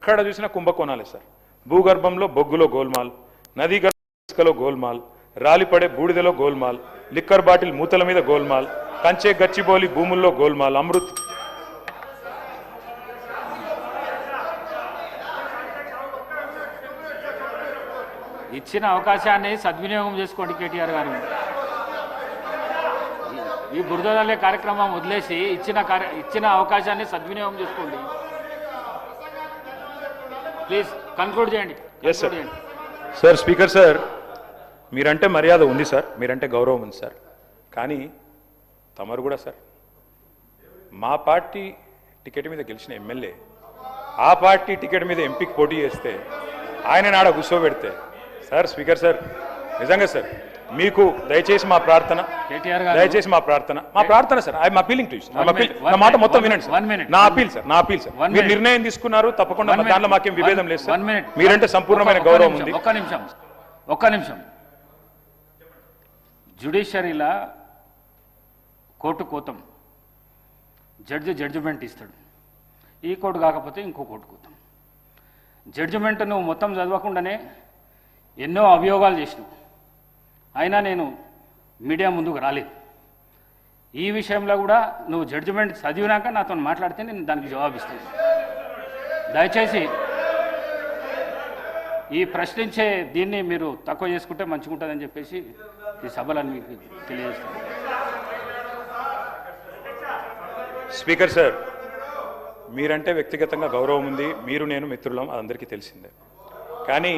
ఎక్కడ చూసినా కుంభకోణాలే సార్. భూగర్భంలో బొగ్గులో గోల్మాల్, నదీ గర్భలో గోల్మాల్, రాలిపడే బూడిదలో గోల్మాల్, లిక్కర్ బాటిల్ మూతల మీద గోల్మాల్, కంచే గచ్చిబోలి భూముల్లో గోల్మాల్, అమృత్ ఇచ్చిన అవకాశాన్ని సద్వినియోగం చేసుకోండి కేటీఆర్ గారు. ఈ బురదలే కార్యక్రమం వదిలేసి ఇచ్చిన అవకాశాన్ని సద్వినియోగం చేసుకోండి. ప్లీజ్ కన్క్లూడ్ చేయండి. సార్ స్పీకర్ సార్, మీరంటే మర్యాద ఉంది సార్, మీరంటే గౌరవం ఉంది సార్. కానీ తమరు కూడా సార్ మా పార్టీ టికెట్ మీద గెలిచిన ఎమ్మెల్యే ఆ పార్టీ టికెట్ మీద ఎంపీకి పోటీ చేస్తే ఆయన నాడ కూర్చోబెడితే సార్ స్పీకర్ సార్ నిజంగా సార్ మీకు దయచేసి మా ప్రార్థన sir. I'm appealing to you. నా మాట మొత్తం వినండి సార్. నా అపీల్ సార్ మీరు నిర్ణయం తీసుకున్నారు, తప్పకుండా దాంట్లో మాకేం విభేదం లేదు సార్. మీరంటే సంపూర్ణమైన గౌరవం ఉంది. ఒక్క నిమిషం. జ్యుడిషియరీలా కోర్టు కోతాం, జడ్జిమెంట్ ఇస్తాడు. ఈ కోర్టు కాకపోతే ఇంకో కోర్టు కోతాం. జడ్జిమెంట్ నువ్వు మొత్తం చదవకుండానే ఎన్నో అభియోగాలు చేసినావు, అయినా నేను మీడియా ముందుకు రాలేదు. ఈ విషయంలో కూడా నువ్వు జడ్జిమెంట్ చదివినాక నాతో మాట్లాడితే నేను దానికి జవాబిస్తాను. దయచేసి ఈ ప్రశ్నించే దీన్ని మీరు తక్కువ చేసుకుంటే మంచిగా ఉంటుందని చెప్పేసి ఈ సభలను మీకు తెలియజేస్తాను. స్పీకర్ సార్, మీరంటే వ్యక్తిగతంగా గౌరవం ఉంది, మీరు నేను మిత్రులం, అందరికీ తెలిసిందే. కానీ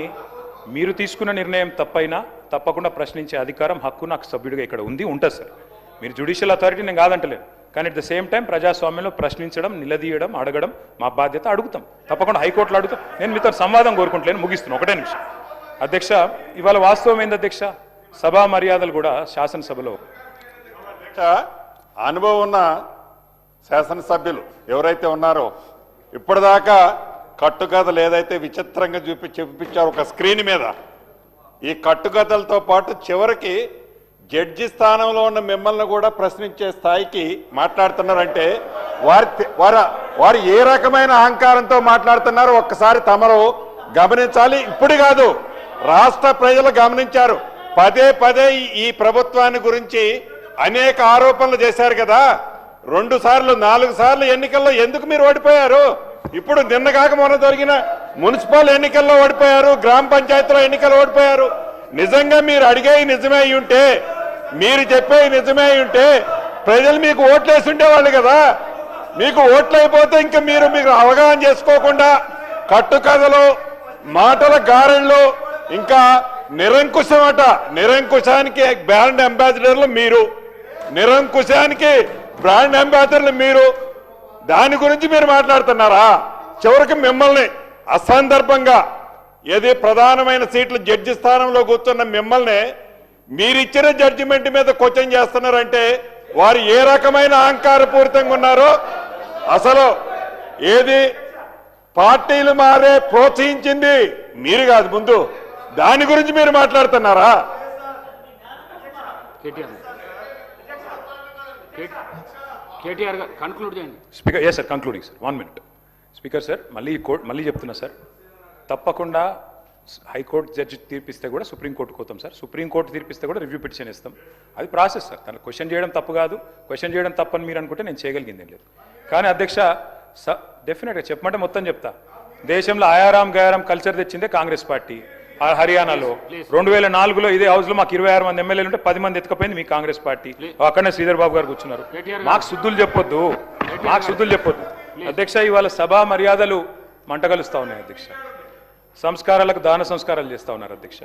మీరు తీసుకున్న నిర్ణయం తప్పైనా తప్పకుండా ప్రశ్నించే అధికారం, హక్కు నాకు సభ్యుడిగా ఇక్కడ ఉంటుంది సార్. మీరు జ్యుడిషియల్ అథారిటీ నేను కాదంటలేను, కానీ అట్ ద సేమ్ టైం ప్రజాస్వామ్యంలో ప్రశ్నించడం, నిలదీయడం, అడగడం మా బాధ్యత. అడుగుతాం, తప్పకుండా హైకోర్టులో అడుగుతాం. నేను మీతో సంవాదం కోరుకుంటలేను, ముగిస్తున్నాను. ఒకటే నిమిషం అధ్యక్ష. ఇవాళ వాస్తవం ఏంది అధ్యక్ష, సభా మర్యాదలు కూడా శాసనసభలో అనుభవం ఉన్న శాసనసభ్యులు ఎవరైతే ఉన్నారో ఇప్పటిదాకా కట్టుకథలు ఏదైతే విచిత్రంగా చూపించారు ఒక స్క్రీన్ మీద, ఈ కట్టుకథలతో పాటు చివరికి జడ్జి స్థానంలో ఉన్న మిమ్మల్ని కూడా ప్రశ్నించే స్థాయికి మాట్లాడుతున్నారంటే వారు ఏ రకమైన అహంకారంతో మాట్లాడుతున్నారో ఒక్కసారి తమరు గమనించాలి. ఇప్పుడు కాదు, రాష్ట్ర ప్రజలు గమనించారు. పదే పదే ఈ ప్రభుత్వాన్ని గురించి అనేక ఆరోపణలు చేశారు కదా. 2 సార్లు 4 సార్లు ఎన్నికల్లో ఎందుకు మీరు ఓడిపోయారు? ఇప్పుడు నిన్నగాక మొన్న జరిగిన మున్సిపల్ ఎన్నికల్లో ఓడిపోయారు, గ్రామ పంచాయతీలో ఎన్నికలు ఓడిపోయారు. నిజంగా మీరు అడిగేవి నిజమే అయి ఉంటే, మీరు చెప్పేవి నిజమే అయి ఉంటే ప్రజలు మీకు ఓట్లేసి ఉండేవాళ్ళు కదా. మీకు ఓట్లు అయిపోతే ఇంకా మీరు అవగాహన చేసుకోకుండా కట్టుకథలు, మాటల గారెళ్ళు, ఇంకా నిరంకుశానికి బ్రాండ్ అంబాసిడర్లు మీరు, నిరంకుశానికి బ్రాండ్ అంబాసిడర్లు మీరు. దాని గురించి మీరు మాట్లాడుతున్నారా? చివరికి మిమ్మల్ని అసందర్భంగా ఏది ప్రధానమైన సీట్లు జడ్జి స్థానంలో కూర్చున్న మిమ్మల్ని మీరిచ్చిన జడ్జిమెంట్ మీద క్వశ్చన్ చేస్తున్నారంటే వారు ఏ రకమైన అహంకారపూరితంగా ఉన్నారో. అసలు ఏది పార్టీలు మారే ప్రోత్సహించింది మీరు కాదు, ముందు దాని గురించి మీరు మాట్లాడుతున్నారా? కేటీఆర్ గారు కన్క్లూడ్ చేయండి. Speaker sir, concluding sir, 1 minute. Speaker sir, మళ్ళీ చెప్తున్నా సార్, తప్పకుండా హైకోర్టు జడ్జి తీర్పిస్తే కూడా సుప్రీంకోర్టుకు పోతాం సార్. సుప్రీంకోర్టు తీర్పిస్తే కూడా రివ్యూ పిటిషన్ ఇస్తాం. అది ప్రాసెస్ సార్. తను క్వశ్చన్ చేయడం తప్పు కాదు. క్వశ్చన్ చేయడం తప్పని మీరు అనుకుంటే నేను చేయగలిగింది ఏం లేదు. కానీ అధ్యక్ష డెఫినెట్గా చెప్పమంటే మొత్తం చెప్తా. దేశంలో ఆయారాం గయారాం కల్చర్ తెచ్చిందే కాంగ్రెస్ పార్టీ. హర్యానాలో 2004లో ఇదే హౌస్లో మాకు 26 మంది ఎమ్మెల్యేలు ఉంటే 10 మంది ఎత్తుకపోయింది మీ కాంగ్రెస్ పార్టీ. అక్కడనే శ్రీధర్ బాబు గారు కూర్చున్నారు. మాకు శుద్ధులు చెప్పొద్దు. అధ్యక్ష, ఇవాళ సభా మర్యాదలు మంటగలుస్తా ఉన్నాయి అధ్యక్ష. సంస్కారాలకు దాన సంస్కారాలు చేస్తూ ఉన్నారు అధ్యక్ష.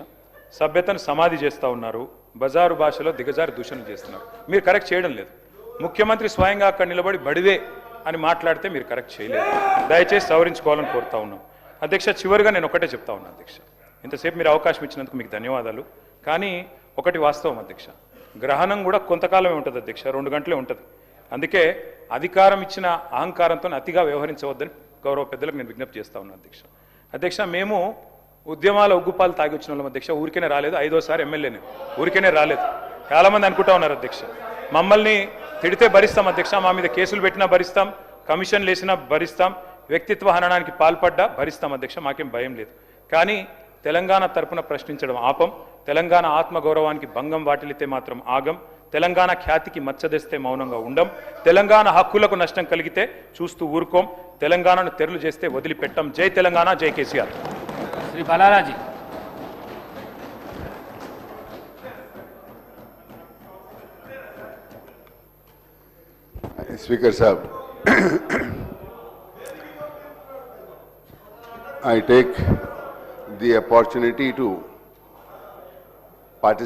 సభ్యతను సమాధి చేస్తూ ఉన్నారు. బజారు భాషలో దిగజారి దూషణలు చేస్తున్నారు. మీరు కరెక్ట్ చేయడం లేదు. ముఖ్యమంత్రి స్వయంగా అక్కడ నిలబడి బడివే అని మాట్లాడితే మీరు కరెక్ట్ చేయలేదు. దయచేసి సవరించుకోవాలని కోరుతా ఉన్నాం అధ్యక్ష. చివరిగా నేను ఒకటే చెప్తా ఉన్నాను అధ్యక్ష, ఇంతసేపు మీరు అవకాశం ఇచ్చినందుకు మీకు ధన్యవాదాలు. కానీ ఒకటి వాస్తవం అధ్యక్ష, గ్రహణం కూడా కొంతకాలమే ఉంటుంది అధ్యక్ష, 2 గంటలే ఉంటుంది. అందుకే అధికారం ఇచ్చిన అహంకారంతో అతిగా వ్యవహరించవద్దని గౌరవ పెద్దలకు నేను విజ్ఞప్తి చేస్తా ఉన్నాను అధ్యక్ష. మేము ఉద్యమాల ఉగ్గుపాలు తాగి వచ్చిన వాళ్ళం అధ్యక్ష. ఊరికేనే రాలేదు, 5వ సారి ఎమ్మెల్యేని ఊరికేనే రాలేదు. చాలామంది అనుకుంటా ఉన్నారు అధ్యక్ష. మమ్మల్ని తిడితే భరిస్తాం అధ్యక్ష, మా మీద కేసులు పెట్టినా భరిస్తాం, కమిషన్లు వేసినా భరిస్తాం, వ్యక్తిత్వ హననానికి పాల్పడ్డా భరిస్తాం అధ్యక్ష, మాకేం భయం లేదు. కానీ తెలంగాణ తరపున ప్రశ్నించడం ఆపం, తెలంగాణ ఆత్మగౌరవానికి భంగం వాటిల్లితే మాత్రం ఆగం, తెలంగాణ ఖ్యాతికి మచ్చదెస్తే మౌనంగా ఉండం, తెలంగాణ హక్కులకు నష్టం కలిగితే చూస్తూ ఊరుకోం, తెలంగాణను తెరలు చేస్తే వదిలిపెట్టం. జై తెలంగాణ, జై KCR. Shri Balaji. Speaker Sahab, I take the opportunity to participate